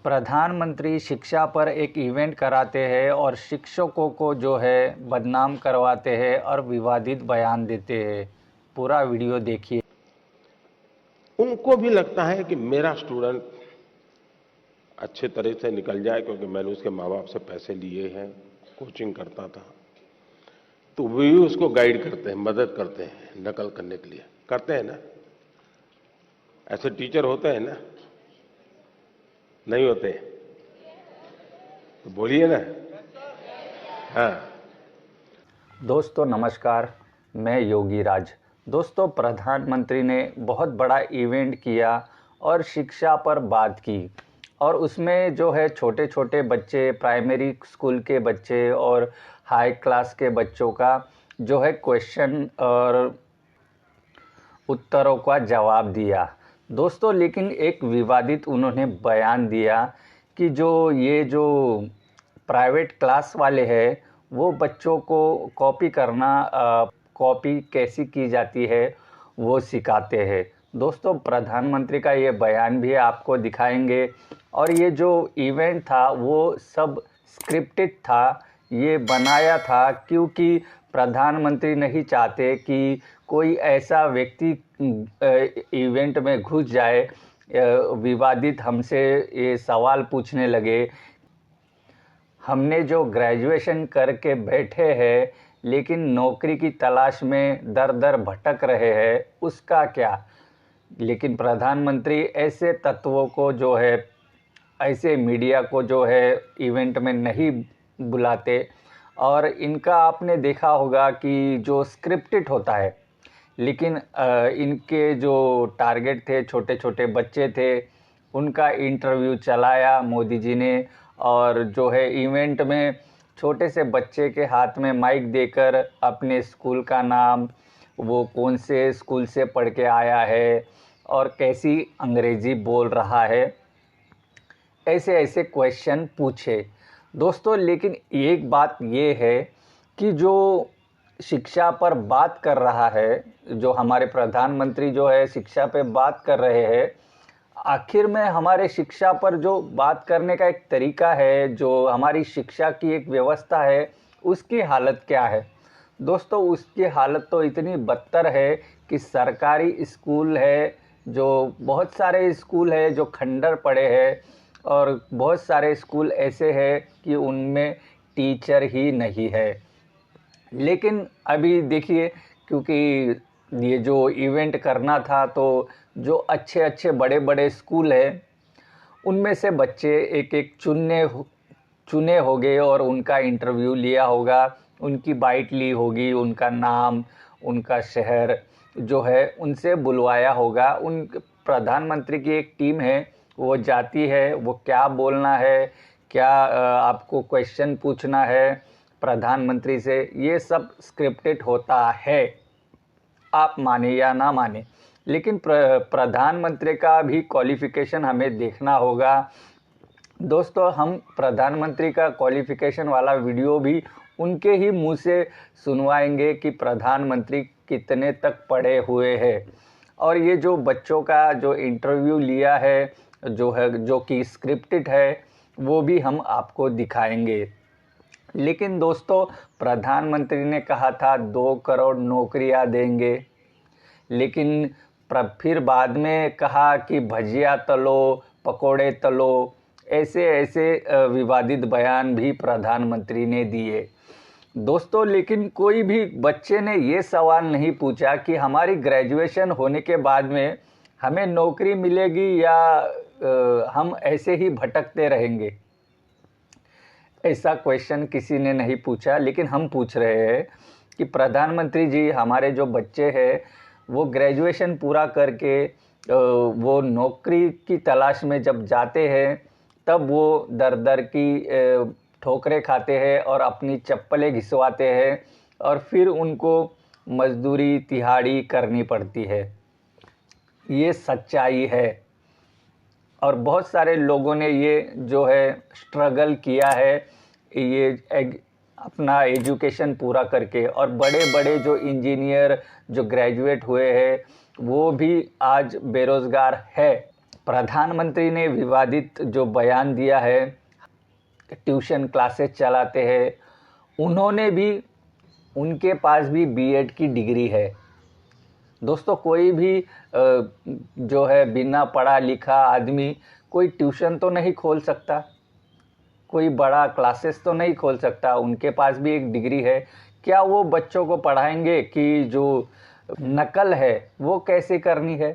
प्रधानमंत्री शिक्षा पर एक इवेंट कराते हैं और शिक्षकों को जो है बदनाम करवाते हैं और विवादित बयान देते हैं। पूरा वीडियो देखिए। उनको भी लगता है कि मेरा स्टूडेंट अच्छे तरह से निकल जाए, क्योंकि मैंने उसके माँ बाप से पैसे लिए हैं, कोचिंग करता था, तो वे भी उसको गाइड करते हैं, मदद करते हैं नकल करने के लिए। करते हैं ना? ऐसे टीचर होते हैं ना? नहीं होते? तो बोलिए ना। हाँ। दोस्तों नमस्कार, मैं योगी राज। दोस्तों, प्रधानमंत्री ने बहुत बड़ा इवेंट किया और शिक्षा पर बात की, और उसमें जो है छोटे छोटे बच्चे, प्राइमरी स्कूल के बच्चे और हाई क्लास के बच्चों का जो है क्वेश्चन और उत्तरों का जवाब दिया। दोस्तों, लेकिन एक विवादित उन्होंने बयान दिया कि जो प्राइवेट क्लास वाले हैं वो बच्चों को कॉपी करना, कॉपी कैसी की जाती है वो सिखाते हैं। दोस्तों, प्रधानमंत्री का ये बयान भी आपको दिखाएंगे। और ये जो इवेंट था वो सब स्क्रिप्टेड था, ये बनाया था क्योंकि प्रधानमंत्री नहीं चाहते कि कोई ऐसा व्यक्ति इवेंट में घुस जाए, विवादित हमसे ये सवाल पूछने लगे, हमने जो ग्रेजुएशन करके बैठे हैं लेकिन नौकरी की तलाश में दर दर भटक रहे हैं, उसका क्या। लेकिन प्रधानमंत्री ऐसे तत्वों को जो है, ऐसे मीडिया को जो है इवेंट में नहीं बुलाते। और इनका आपने देखा होगा कि जो स्क्रिप्टेड होता है, लेकिन इनके जो टारगेट थे, छोटे छोटे बच्चे थे, उनका इंटरव्यू चलाया मोदी जी ने। और जो है इवेंट में छोटे से बच्चे के हाथ में माइक देकर अपने स्कूल का नाम, वो कौन से स्कूल से पढ़ के आया है और कैसी अंग्रेज़ी बोल रहा है, ऐसे ऐसे क्वेश्चन पूछे। दोस्तों, लेकिन एक बात ये है कि जो शिक्षा पर बात कर रहा है, जो हमारे प्रधानमंत्री जो है शिक्षा पे बात कर रहे हैं, आखिर में हमारे शिक्षा पर जो बात करने का एक तरीका है, जो हमारी शिक्षा की एक व्यवस्था है, उसकी हालत क्या है। दोस्तों, उसकी हालत तो इतनी बदतर है कि सरकारी स्कूल है, जो बहुत सारे स्कूल है जो खंडर पड़े हैं, और बहुत सारे स्कूल ऐसे हैं कि उनमें टीचर ही नहीं है। लेकिन अभी देखिए, क्योंकि ये जो इवेंट करना था, तो जो अच्छे अच्छे बड़े बड़े स्कूल हैं उनमें से बच्चे एक एक चुने होंगे और उनका इंटरव्यू लिया होगा, उनकी बाइट ली होगी, उनका नाम, उनका शहर जो है उनसे बुलवाया होगा। उन प्रधानमंत्री की एक टीम है, वो जाती है, वो क्या बोलना है, क्या आपको क्वेश्चन पूछना है प्रधानमंत्री से, ये सब स्क्रिप्टेड होता है, आप माने या ना माने। लेकिन प्रधानमंत्री का भी क्वालिफ़िकेशन हमें देखना होगा। दोस्तों, हम प्रधानमंत्री का क्वालिफ़िकेशन वाला वीडियो भी उनके ही मुंह से सुनवाएंगे कि प्रधानमंत्री कितने तक पढ़े हुए हैं। और ये जो बच्चों का जो इंटरव्यू लिया है, जो कि स्क्रिप्टेड है, वो भी हम आपको दिखाएंगे। लेकिन दोस्तों, प्रधानमंत्री ने कहा था 2 करोड़ नौकरियां देंगे, लेकिन फिर बाद में कहा कि भजिया तलो, पकोड़े तलो, ऐसे ऐसे विवादित बयान भी प्रधानमंत्री ने दिए। दोस्तों, लेकिन कोई भी बच्चे ने ये सवाल नहीं पूछा कि हमारी ग्रेजुएशन होने के बाद में हमें नौकरी मिलेगी या हम ऐसे ही भटकते रहेंगे। ऐसा क्वेश्चन किसी ने नहीं पूछा। लेकिन हम पूछ रहे हैं कि प्रधानमंत्री जी, हमारे जो बच्चे हैं वो ग्रेजुएशन पूरा करके वो नौकरी की तलाश में जब जाते हैं, तब वो दर दर की ठोकरें खाते हैं और अपनी चप्पलें घिसवाते हैं, और फिर उनको मजदूरी, तिहाड़ी करनी पड़ती है। ये सच्चाई है। और बहुत सारे लोगों ने ये जो है स्ट्रगल किया है, ये अपना एजुकेशन पूरा करके। और बड़े बड़े जो इंजीनियर जो ग्रेजुएट हुए हैं वो भी आज बेरोज़गार है। प्रधानमंत्री ने विवादित जो बयान दिया है, ट्यूशन क्लासेस चलाते हैं, उन्होंने भी, उनके पास भी बीएड की डिग्री है। दोस्तों, कोई भी जो है बिना पढ़ा लिखा आदमी कोई ट्यूशन तो नहीं खोल सकता, कोई बड़ा क्लासेस तो नहीं खोल सकता। उनके पास भी एक डिग्री है। क्या वो बच्चों को पढ़ाएंगे कि जो नकल है वो कैसे करनी है?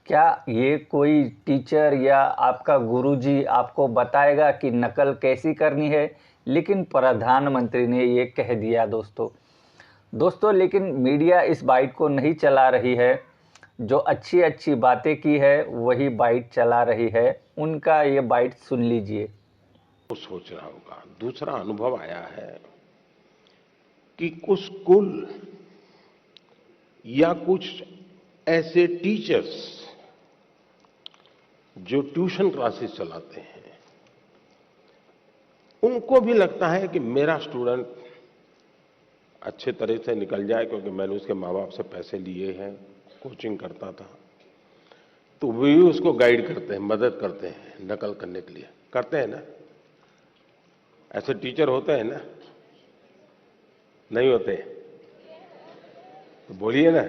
क्या ये कोई टीचर या आपका गुरुजी आपको बताएगा कि नकल कैसी करनी है? लेकिन प्रधानमंत्री ने ये कह दिया दोस्तों, लेकिन मीडिया इस बाइट को नहीं चला रही है। जो अच्छी अच्छी बातें की है वही बाइट चला रही है। उनका ये बाइट सुन लीजिए। तो सोचना होगा। दूसरा अनुभव आया है कि कुछ स्कूल या कुछ ऐसे टीचर्स जो ट्यूशन क्लासेस चलाते हैं, उनको भी लगता है कि मेरा स्टूडेंट अच्छे तरह से निकल जाए, क्योंकि मैंने उसके माँ बाप से पैसे लिए हैं, कोचिंग करता था, तो वे भी उसको गाइड करते हैं, मदद करते हैं नकल करने के लिए। करते हैं ना? ऐसे टीचर होते हैं ना? नहीं होते? तो बोलिए ना।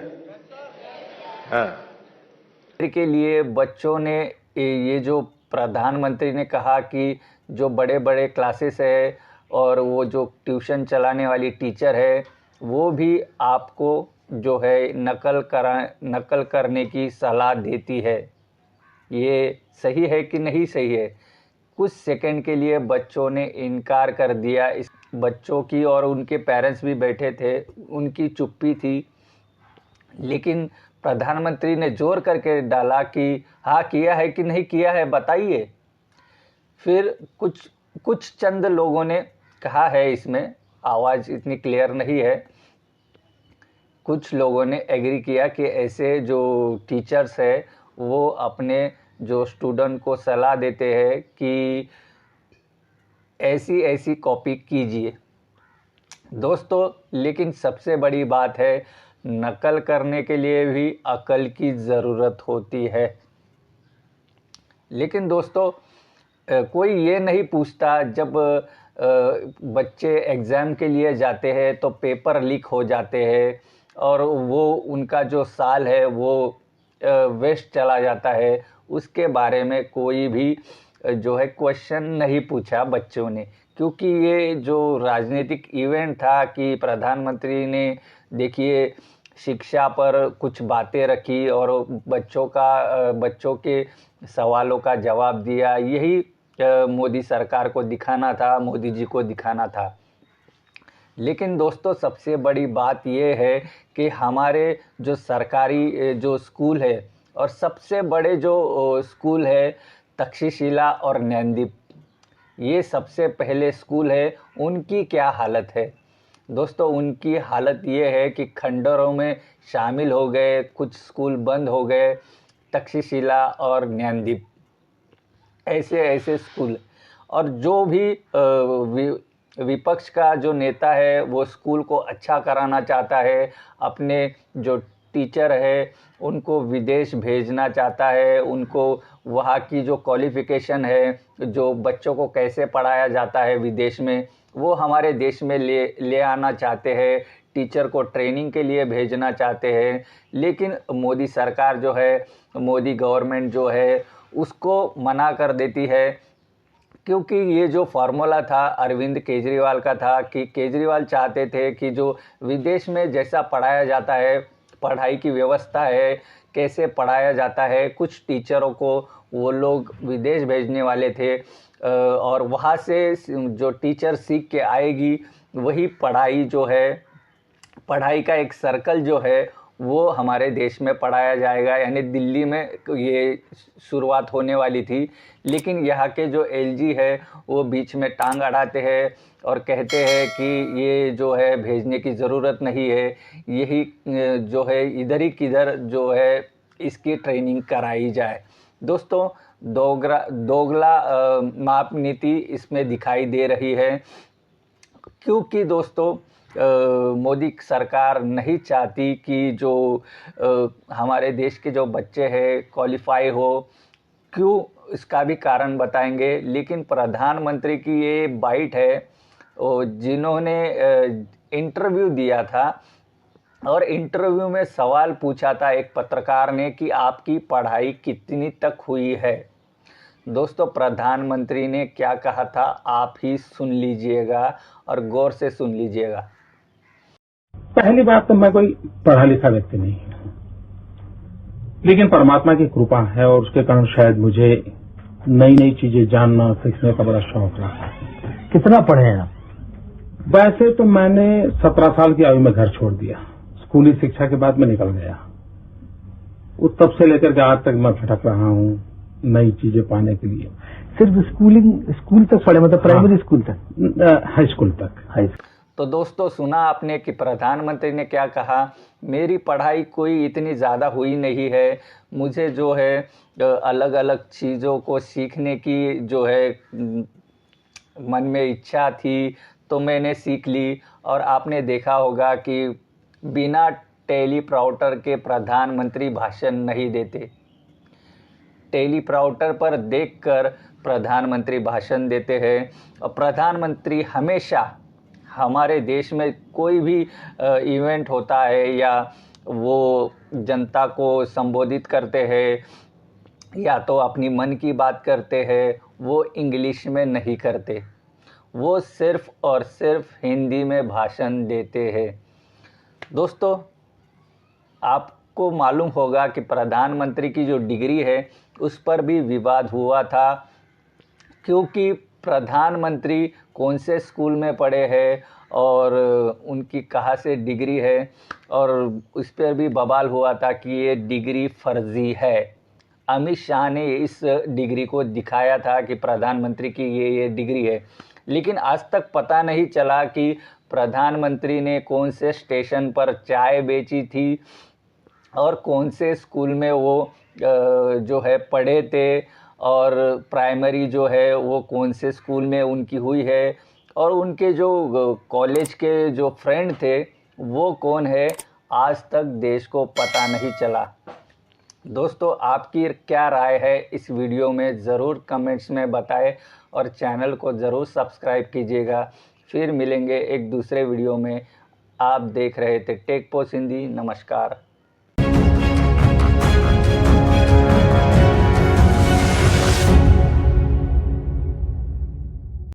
हाँ। के लिए बच्चों ने ये जो प्रधानमंत्री ने कहा कि जो बड़े बड़े क्लासेस है और वो जो ट्यूशन चलाने वाली टीचर है वो भी आपको जो है नकल करने की सलाह देती है, ये सही है कि नहीं सही है? कुछ सेकंड के लिए बच्चों ने इनकार कर दिया। इस बच्चों की और उनके पेरेंट्स भी बैठे थे, उनकी चुप्पी थी। लेकिन प्रधानमंत्री ने जोर करके डाला कि हाँ, किया है कि नहीं किया है, बताइए। फिर कुछ चंद लोगों ने कहा है, इसमें आवाज़ इतनी क्लियर नहीं है, कुछ लोगों ने एग्री किया कि ऐसे जो टीचर्स है वो अपने जो स्टूडेंट को सलाह देते हैं कि ऐसी ऐसी कॉपी कीजिए। दोस्तों, लेकिन सबसे बड़ी बात है, नकल करने के लिए भी अकल की ज़रूरत होती है। लेकिन दोस्तों, कोई ये नहीं पूछता, जब बच्चे एग्ज़ाम के लिए जाते हैं तो पेपर लीक हो जाते हैं और वो उनका जो साल है वो वेस्ट चला जाता है, उसके बारे में कोई भी जो है क्वेश्चन नहीं पूछा बच्चों ने। क्योंकि ये जो राजनीतिक इवेंट था कि प्रधानमंत्री ने, देखिए, शिक्षा पर कुछ बातें रखी और बच्चों के सवालों का जवाब दिया, यही मोदी सरकार को दिखाना था, मोदी जी को दिखाना था। लेकिन दोस्तों, सबसे बड़ी बात ये है कि हमारे जो सरकारी जो स्कूल है और सबसे बड़े जो स्कूल है तक्षशिला और ज्ञानदीप, ये सबसे पहले स्कूल है, उनकी क्या हालत है? दोस्तों, उनकी हालत ये है कि खंडरों में शामिल हो गए, कुछ स्कूल बंद हो गए। तक्षशिला और ज्ञानदीप ऐसे ऐसे स्कूल, और जो भी विपक्ष का जो नेता है वो स्कूल को अच्छा कराना चाहता है, अपने जो टीचर है उनको विदेश भेजना चाहता है, उनको वहाँ की जो क्वालिफ़िकेशन है, जो बच्चों को कैसे पढ़ाया जाता है विदेश में, वो हमारे देश में ले आना चाहते हैं, टीचर को ट्रेनिंग के लिए भेजना चाहते हैं। लेकिन मोदी सरकार जो है, मोदी गवर्नमेंट जो है, उसको मना कर देती है। क्योंकि ये जो फार्मूला था अरविंद केजरीवाल का था कि केजरीवाल चाहते थे कि जो विदेश में जैसा पढ़ाया जाता है, पढ़ाई की व्यवस्था है, कैसे पढ़ाया जाता है, कुछ टीचरों को वो लोग विदेश भेजने वाले थे और वहाँ से जो टीचर सीख के आएगी वही पढ़ाई जो है, पढ़ाई का एक सर्कल जो है वो हमारे देश में पढ़ाया जाएगा। यानी दिल्ली में ये शुरुआत होने वाली थी, लेकिन यहाँ के जो एलजी है वो बीच में टांग अड़ाते हैं और कहते हैं कि ये जो है भेजने की ज़रूरत नहीं है, यही जो है इधर ही किधर जो है इसकी ट्रेनिंग कराई जाए। दोस्तों, दोगला माप नीति इसमें दिखाई दे रही है। क्योंकि दोस्तों, मोदी सरकार नहीं चाहती कि जो हमारे देश के जो बच्चे हैं क्वालिफाई हो, क्यों, इसका भी कारण बताएंगे। लेकिन प्रधानमंत्री की ये बाइट है जिन्होंने इंटरव्यू दिया था, और इंटरव्यू में सवाल पूछा था एक पत्रकार ने कि आपकी पढ़ाई कितनी तक हुई है। दोस्तों, प्रधानमंत्री ने क्या कहा था आप ही सुन लीजिएगा और गौर से सुन लीजिएगा। पहली बात तो मैं कोई पढ़ा लिखा व्यक्ति नहीं हूं, लेकिन परमात्मा की कृपा है और उसके कारण शायद मुझे नई नई चीजें जानना सीखने का बड़ा शौक रहा है। कितना पढ़े हैं आप? वैसे तो मैंने 17 साल की आयु में घर छोड़ दिया। स्कूली शिक्षा के बाद मैं निकल गया। उस तब से लेकर के आज तक मैं भटक रहा हूं नई चीजें पाने के लिए। सिर्फ स्कूल तक पढ़े, मतलब प्राइमरी स्कूल तक? हाई स्कूल तक। हाई। तो दोस्तों, सुना आपने कि प्रधानमंत्री ने क्या कहा। मेरी पढ़ाई कोई इतनी ज़्यादा हुई नहीं है, मुझे जो है अलग अलग चीज़ों को सीखने की जो है मन में इच्छा थी, तो मैंने सीख ली। और आपने देखा होगा कि बिना टेलीप्रॉम्प्टर के प्रधानमंत्री भाषण नहीं देते, टेलीप्रॉम्प्टर पर देखकर प्रधानमंत्री भाषण देते हैं। और प्रधानमंत्री हमेशा हमारे देश में कोई भी इवेंट होता है या वो जनता को संबोधित करते हैं या तो अपनी मन की बात करते हैं, वो इंग्लिश में नहीं करते, वो सिर्फ और सिर्फ हिंदी में भाषण देते हैं। दोस्तों, आपको मालूम होगा कि प्रधानमंत्री की जो डिग्री है उस पर भी विवाद हुआ था, क्योंकि प्रधानमंत्री कौन से स्कूल में पढ़े हैं और उनकी कहाँ से डिग्री है, और उस पर भी बवाल हुआ था कि ये डिग्री फर्जी है। अमित शाह ने इस डिग्री को दिखाया था कि प्रधानमंत्री की ये डिग्री है, लेकिन आज तक पता नहीं चला कि प्रधानमंत्री ने कौन से स्टेशन पर चाय बेची थी और कौन से स्कूल में वो जो है पढ़े थे, और प्राइमरी जो है वो कौन से स्कूल में उनकी हुई है, और उनके जो कॉलेज के जो फ्रेंड थे वो कौन है, आज तक देश को पता नहीं चला। दोस्तों, आपकी क्या राय है इस वीडियो में ज़रूर कमेंट्स में बताएं और चैनल को ज़रूर सब्सक्राइब कीजिएगा। फिर मिलेंगे एक दूसरे वीडियो में। आप देख रहे थे टेक पोस्ट हिंदी। नमस्कार।